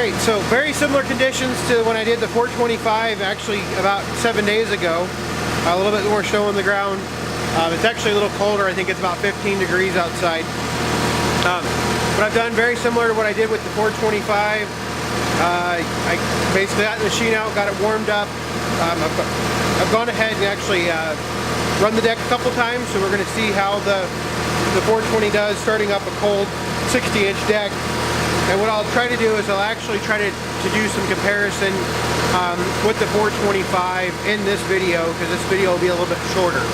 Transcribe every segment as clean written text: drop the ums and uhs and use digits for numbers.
Alright, so very similar conditions to when I did the 425 actually about 7 days ago. A little bit more snow on the ground. It's actually a little colder. I think it's about 15 degrees outside. What I've done very similar to what I did with the 425. I basically got the machine out, got it warmed up. I've gone ahead and actually run the deck a couple times, so we're going to see how the 420 does starting up a cold 60-inch deck. And what I'll try to do is I'll actually try to do some comparison with the 425 in this video, because this video will be a little bit shorter.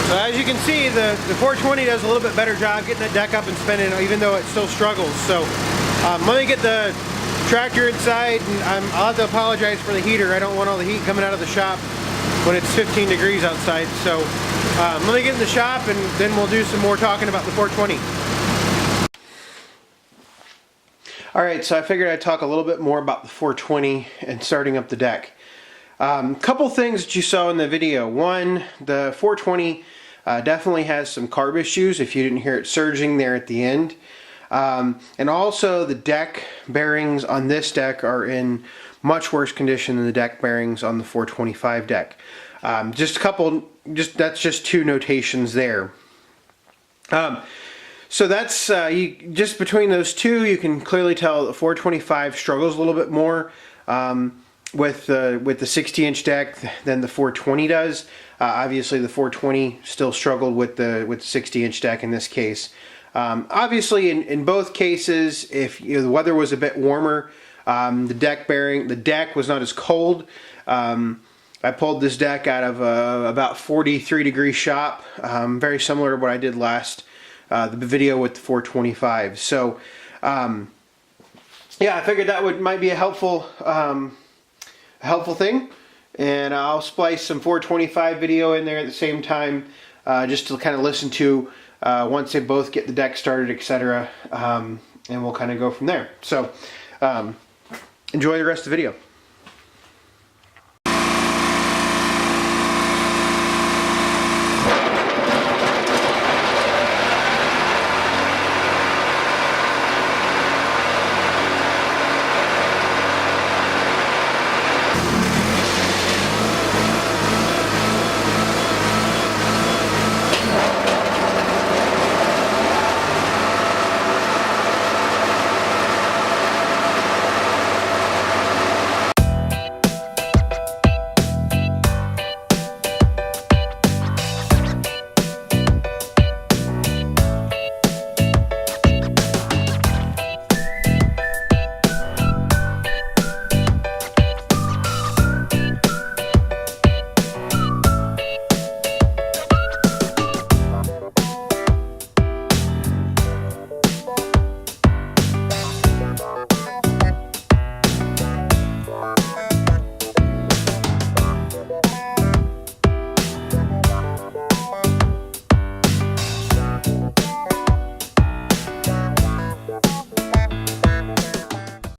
So as you can see, the 420 does a little bit better job getting that deck up and spinning, even though it still struggles. So let me get the tractor inside, and I'll have to apologize for the heater. I don't want all the heat coming out of the shop when it's 15 degrees outside. So let me get in the shop, and then we'll do some more talking about the 420. Alright, so I figured I'd talk a little bit more about the 420 and starting up the deck. Couple things that you saw in the video. One, the 420 definitely has some carb issues, if you didn't hear it surging there at the end. And also the deck bearings on this deck are in much worse condition than the deck bearings on the 425 deck. That's just two notations there. So that's just between those two, you can clearly tell the 425 struggles a little bit more with the 60-inch deck than the 420 does. Obviously, the 420 still struggled with the 60-inch deck in this case. Obviously, in both cases, if the weather was a bit warmer, the deck was not as cold. I pulled this deck out of about 43-degree shop, very similar to what I did last the video with the 425. So yeah, I figured that might be a helpful thing, and I'll splice some 425 video in there at the same time, just to kind of listen to once they both get the deck started, etc. And we'll kind of go from there. So enjoy the rest of the video.